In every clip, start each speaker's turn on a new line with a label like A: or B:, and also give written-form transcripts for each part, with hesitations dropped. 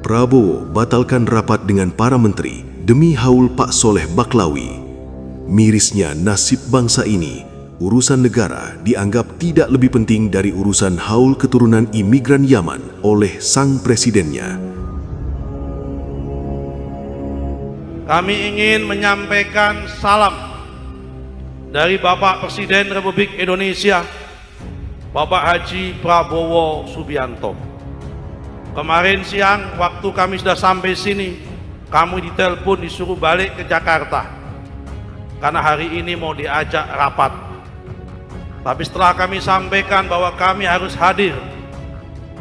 A: Prabowo batalkan rapat dengan para menteri demi haul Pak Soleh Baklawi. Mirisnya nasib bangsa ini, urusan negara dianggap tidak lebih penting dari urusan haul keturunan imigran Yaman oleh sang presidennya.
B: Kami ingin menyampaikan salam dari Bapak Presiden Republik Indonesia, Bapak Haji Prabowo Subianto. Kemarin siang waktu kami sudah sampai sini, kami ditelepon disuruh balik ke Jakarta karena hari ini mau diajak rapat. Tapi setelah kami sampaikan bahwa kami harus hadir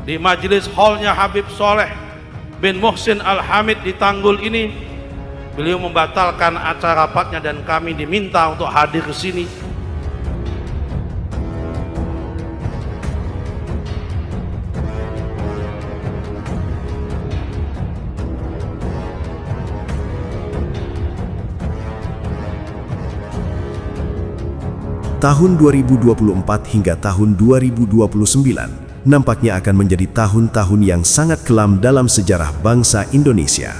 B: di majelis hallnya Habib Soleh bin Muhsin Al-Hamid di Tanggul ini, beliau membatalkan acara rapatnya dan kami diminta untuk hadir ke sini.
A: Tahun 2024 hingga tahun 2029 nampaknya akan menjadi tahun-tahun yang sangat kelam dalam sejarah bangsa Indonesia,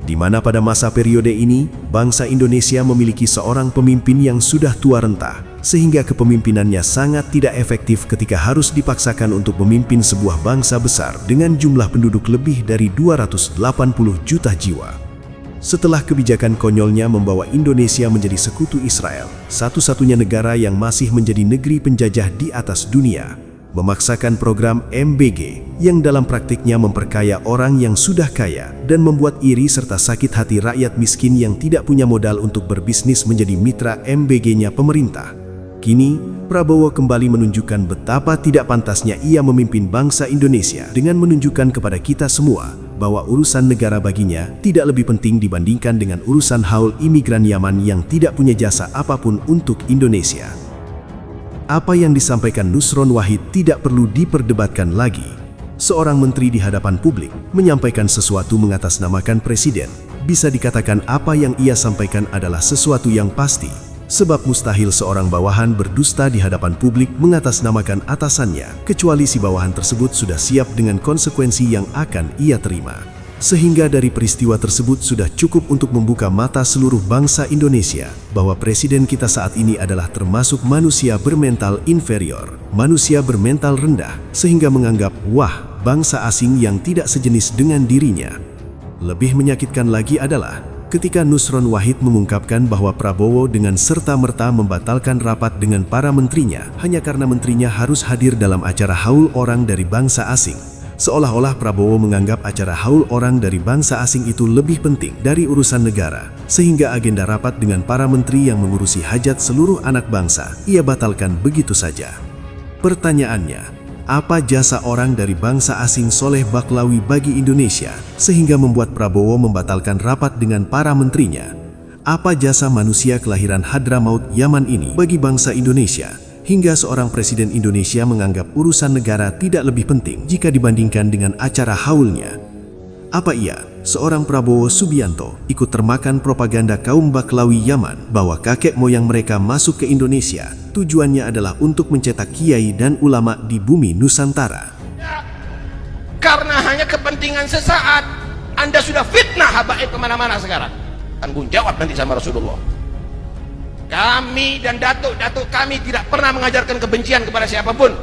A: di mana pada masa periode ini, bangsa Indonesia memiliki seorang pemimpin yang sudah tua renta, sehingga kepemimpinannya sangat tidak efektif ketika harus dipaksakan untuk memimpin sebuah bangsa besar dengan jumlah penduduk lebih dari 280 juta jiwa. Setelah kebijakan konyolnya membawa Indonesia menjadi sekutu Israel, satu-satunya negara yang masih menjadi negeri penjajah di atas dunia, memaksakan program MBG yang dalam praktiknya memperkaya orang yang sudah kaya dan membuat iri serta sakit hati rakyat miskin yang tidak punya modal untuk berbisnis menjadi mitra MBG-nya pemerintah. Kini, Prabowo kembali menunjukkan betapa tidak pantasnya ia memimpin bangsa Indonesia dengan menunjukkan kepada kita semua bahwa urusan negara baginya tidak lebih penting dibandingkan dengan urusan haul imigran Yaman yang tidak punya jasa apapun untuk Indonesia. Apa yang disampaikan Nusron Wahid tidak perlu diperdebatkan lagi. Seorang menteri di hadapan publik menyampaikan sesuatu mengatasnamakan presiden. Bisa dikatakan apa yang ia sampaikan adalah sesuatu yang pasti. Sebab mustahil seorang bawahan berdusta di hadapan publik mengatasnamakan atasannya, kecuali si bawahan tersebut sudah siap dengan konsekuensi yang akan ia terima. Sehingga dari peristiwa tersebut sudah cukup untuk membuka mata seluruh bangsa Indonesia bahwa presiden kita saat ini adalah termasuk manusia bermental inferior, manusia bermental rendah, sehingga menganggap, wah, bangsa asing yang tidak sejenis dengan dirinya. Lebih menyakitkan lagi adalah ketika Nusron Wahid mengungkapkan bahwa Prabowo dengan serta-merta membatalkan rapat dengan para menterinya hanya karena menterinya harus hadir dalam acara haul orang dari bangsa asing. Seolah-olah Prabowo menganggap acara haul orang dari bangsa asing itu lebih penting dari urusan negara, sehingga agenda rapat dengan para menteri yang mengurusi hajat seluruh anak bangsa ia batalkan begitu saja. Pertanyaannya, apa jasa orang dari bangsa asing Soleh Baklawi bagi Indonesia sehingga membuat Prabowo membatalkan rapat dengan para menterinya? Apa jasa manusia kelahiran Hadramaut Yaman ini bagi bangsa Indonesia hingga seorang presiden Indonesia menganggap urusan negara tidak lebih penting jika dibandingkan dengan acara haulnya? Apa ia, seorang Prabowo Subianto, ikut termakan propaganda kaum Baklawi Yaman bahwa kakek moyang mereka masuk ke Indonesia tujuannya adalah untuk mencetak kiai dan ulama di bumi Nusantara?
C: Karena hanya kepentingan sesaat, Anda sudah fitnah habaib kemana-mana sekarang. Tanggung jawab nanti sama Rasulullah. Kami dan datuk-datuk kami tidak pernah mengajarkan kebencian kepada siapapun.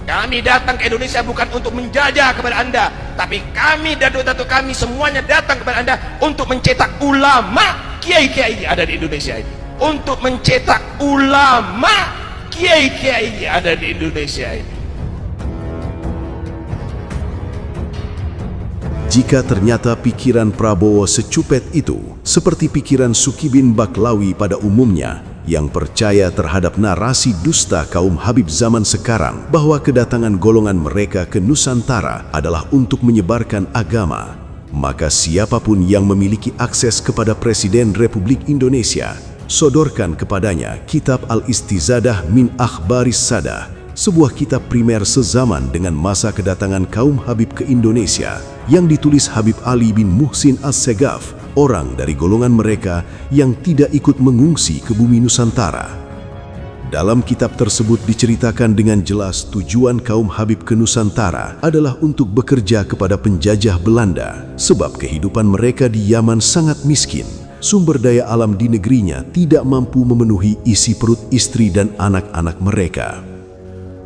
C: Kami datang ke Indonesia bukan untuk menjajah kepada Anda, tapi kami, datuk-datuk kami semuanya datang kepada Anda untuk mencetak ulama kiai-kiai yang ada di Indonesia ini. Untuk mencetak ulama kiai-kiai yang ada di Indonesia ini.
A: Jika ternyata pikiran Prabowo secupet itu, seperti pikiran Suki bin Baklawi pada umumnya, yang percaya terhadap narasi dusta kaum Habib zaman sekarang bahwa kedatangan golongan mereka ke Nusantara adalah untuk menyebarkan agama, maka siapapun yang memiliki akses kepada Presiden Republik Indonesia, sodorkan kepadanya Kitab Al-Istizadah min Akhbaris Sadah, sebuah kitab primer sezaman dengan masa kedatangan kaum Habib ke Indonesia yang ditulis Habib Ali bin Muhsin As-Segaf, orang dari golongan mereka yang tidak ikut mengungsi ke bumi Nusantara. Dalam kitab tersebut diceritakan dengan jelas tujuan kaum Habib ke Nusantara adalah untuk bekerja kepada penjajah Belanda, sebab kehidupan mereka di Yaman sangat miskin. Sumber daya alam di negerinya tidak mampu memenuhi isi perut istri dan anak-anak mereka.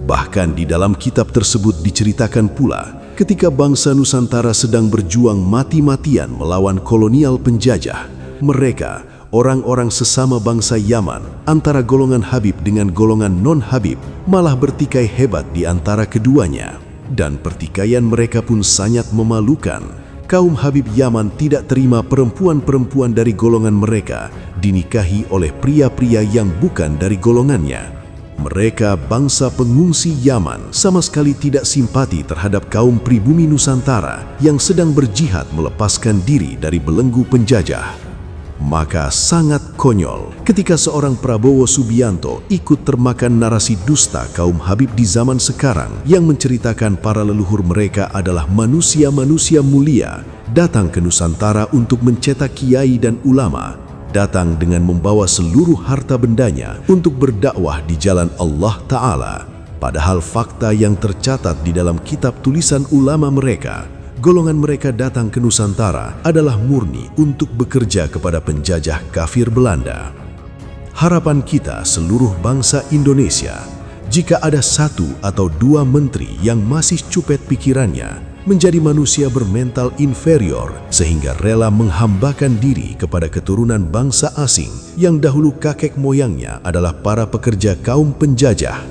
A: Bahkan di dalam kitab tersebut diceritakan pula, ketika bangsa Nusantara sedang berjuang mati-matian melawan kolonial penjajah, mereka, orang-orang sesama bangsa Yaman, antara golongan Habib dengan golongan non-Habib, malah bertikai hebat di antara keduanya. Dan pertikaian mereka pun sangat memalukan. Kaum Habib Yaman tidak terima perempuan-perempuan dari golongan mereka dinikahi oleh pria-pria yang bukan dari golongannya. Mereka, bangsa pengungsi Yaman, sama sekali tidak simpati terhadap kaum pribumi Nusantara yang sedang berjihad melepaskan diri dari belenggu penjajah. Maka sangat konyol ketika seorang Prabowo Subianto ikut termakan narasi dusta kaum Habib di zaman sekarang yang menceritakan para leluhur mereka adalah manusia-manusia mulia, datang ke Nusantara untuk mencetak kiai dan ulama, datang dengan membawa seluruh harta bendanya untuk berdakwah di jalan Allah Ta'ala. Padahal fakta yang tercatat di dalam kitab tulisan ulama mereka, golongan mereka datang ke Nusantara adalah murni untuk bekerja kepada penjajah kafir Belanda. Harapan kita seluruh bangsa Indonesia, jika ada 1 atau 2 menteri yang masih cupet pikirannya, menjadi manusia bermental inferior sehingga rela menghambakan diri kepada keturunan bangsa asing yang dahulu kakek moyangnya adalah para pekerja kaum penjajah.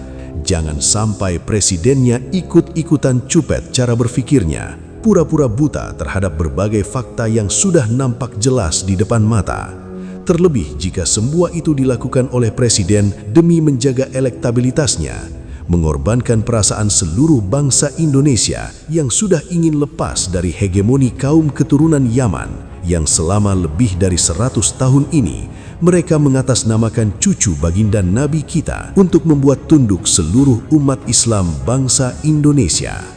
A: Jangan sampai presidennya ikut-ikutan cupet cara berfikirnya, pura-pura buta terhadap berbagai fakta yang sudah nampak jelas di depan mata. Terlebih jika semua itu dilakukan oleh presiden demi menjaga elektabilitasnya, mengorbankan perasaan seluruh bangsa Indonesia yang sudah ingin lepas dari hegemoni kaum keturunan Yaman yang selama lebih dari 100 tahun ini mereka mengatasnamakan cucu baginda Nabi kita untuk membuat tunduk seluruh umat Islam bangsa Indonesia.